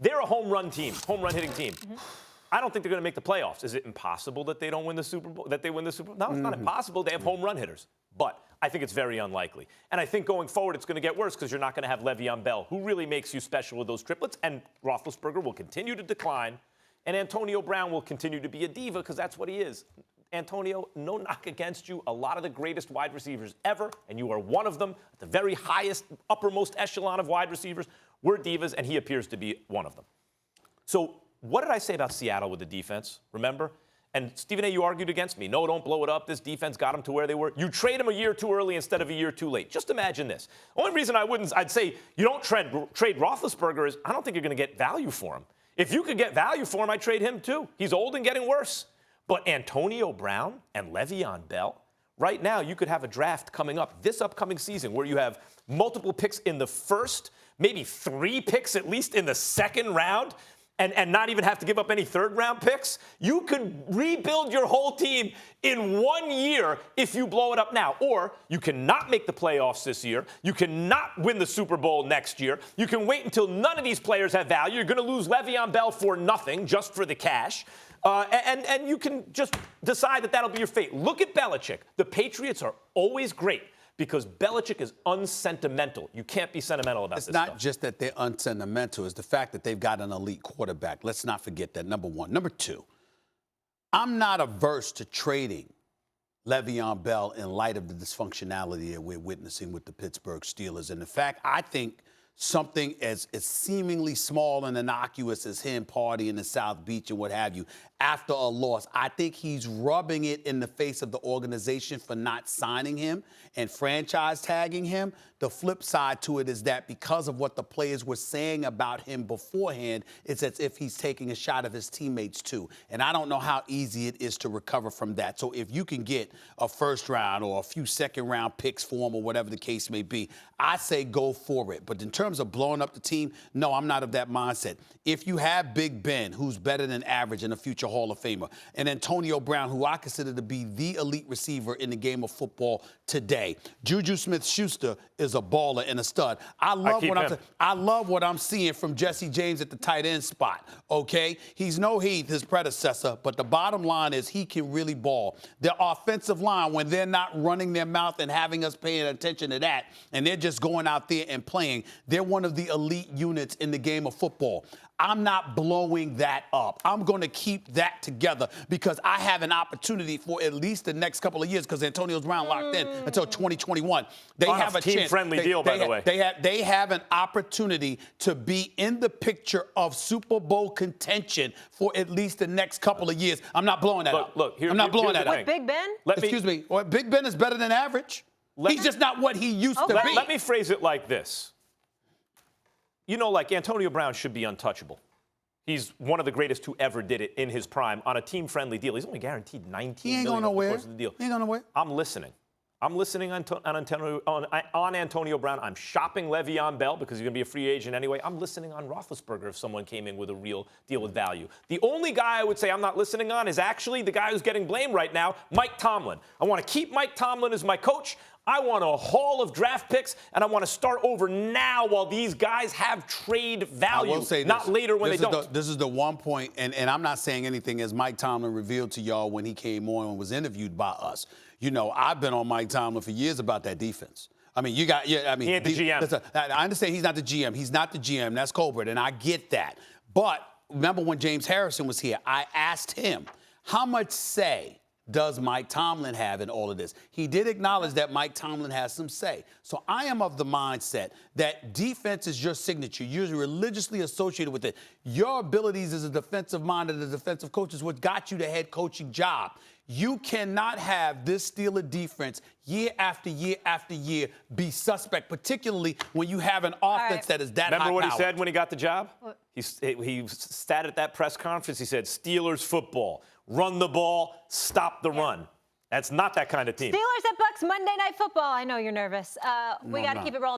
They're a home run team, home run hitting team. I don't think they're going to make the playoffs. Is it impossible that they don't win the Super Bowl? That they win the Super Bowl? No, it's not impossible. They have home run hitters. But I think it's very unlikely. And I think going forward, it's going to get worse because you're not going to have LeVeon Bell, who really makes you special with those triplets. And Roethlisberger will continue to decline. And Antonio Brown will continue to be a diva because that's what he is. Antonio, no knock against you. A lot of the greatest wide receivers ever, and you are one of them, at the very highest, uppermost echelon of wide receivers, were divas, and he appears to be one of them. So what did I say about Seattle with the defense? Remember? And Stephen A., you argued against me. No, don't blow it up. This defense got them to where they were. You trade them a year too early instead of a year too late. Just imagine this. Only reason I'd say you don't trade Roethlisberger is I don't think you're going to get value for him. If you could get value for him, I'd trade him too. He's old and getting worse. But Antonio Brown and LeVeon Bell, right now you could have a draft coming up this upcoming season where you have multiple picks in the first, maybe 3 picks at least in the second round, and not even have to give up any third-round picks. You could rebuild your whole team in 1 year if you blow it up now. Or you cannot make the playoffs this year. You cannot win the Super Bowl next year. You can wait until none of these players have value. You're going to lose LeVeon Bell for nothing, just for the cash. And you can just decide that that'll be your fate. Look at Belichick. The Patriots are always great because Belichick is unsentimental. You can't be sentimental about this stuff. It's not just that they're unsentimental. It's the fact that they've got an elite quarterback. Let's not forget that, number one. Number two, I'm not averse to trading LeVeon Bell in light of the dysfunctionality that we're witnessing with the Pittsburgh Steelers. And the fact, I think, something as seemingly small and innocuous as him partying in South Beach and what have you, after a loss, I think he's rubbing it in the face of the organization for not signing him and franchise tagging him. The flip side to it is that because of what the players were saying about him beforehand, it's as if he's taking a shot of his teammates too. And I don't know how easy it is to recover from that. So if you can get a first round or a few second round picks for him or whatever the case may be, I say go for it. But in terms of blowing up the team, no, I'm not of that mindset. If you have Big Ben, who's better than average and a future Hall of Famer, and Antonio Brown, who I consider to be the elite receiver in the game of football today, Juju Smith-Schuster is a baller and a stud. I love what I'm seeing from Jesse James at the tight end spot, okay? He's no Heath, his predecessor, but the bottom line is he can really ball. The offensive line, when they're not running their mouth and having us paying attention to that, and they're just going out there and playing, they're one of the elite units in the game of football. I'm not blowing that up. I'm going to keep that together because I have an opportunity for at least the next couple of years because Antonio Brown locked in until 2021. They have a team-friendly deal, by the way. They have an opportunity to be in the picture of Super Bowl contention for at least the next couple of years. I'm not blowing that up. I'm not blowing that up. With Big Ben? Excuse me. Well, Big Ben is better than average. He's just not what he used to be. Let me phrase it like this. You know, like Antonio Brown should be untouchable. He's one of the greatest who ever did it in his prime on a team-friendly deal. He's only guaranteed $19 million over the course of the deal. He ain't going nowhere. I'm listening. I'm listening on Antonio Brown. I'm shopping LeVeon Bell because he's going to be a free agent anyway. I'm listening on Roethlisberger if someone came in with a real deal with value. The only guy I would say I'm not listening on is actually the guy who's getting blamed right now, Mike Tomlin. I want to keep Mike Tomlin as my coach. I want a haul of draft picks, and I want to start over now while these guys have trade value, I will say not later when they don't. This is the one point, and I'm not saying anything as Mike Tomlin revealed to y'all when he came on and was interviewed by us. You know, I've been on Mike Tomlin for years about that defense. I mean, he ain't the GM. I understand he's not the GM. He's not the GM. That's Colbert, and I get that. But remember when James Harrison was here, I asked him, how much say does Mike Tomlin have in all of this? He did acknowledge that Mike Tomlin has some say. So I am of the mindset that defense is your signature. You're religiously associated with it. Your abilities as a defensive mind and a defensive coach is what got you the head coaching job. You cannot have this Steeler defense year after year after year be suspect, particularly when you have an offense that is that high-powered. Remember what he said when he got the job? He sat at that press conference. He said, Steelers football. Run the ball, stop the run. That's not that kind of team. Steelers at Bucks Monday Night Football. I know you're nervous. We got to keep it rolling.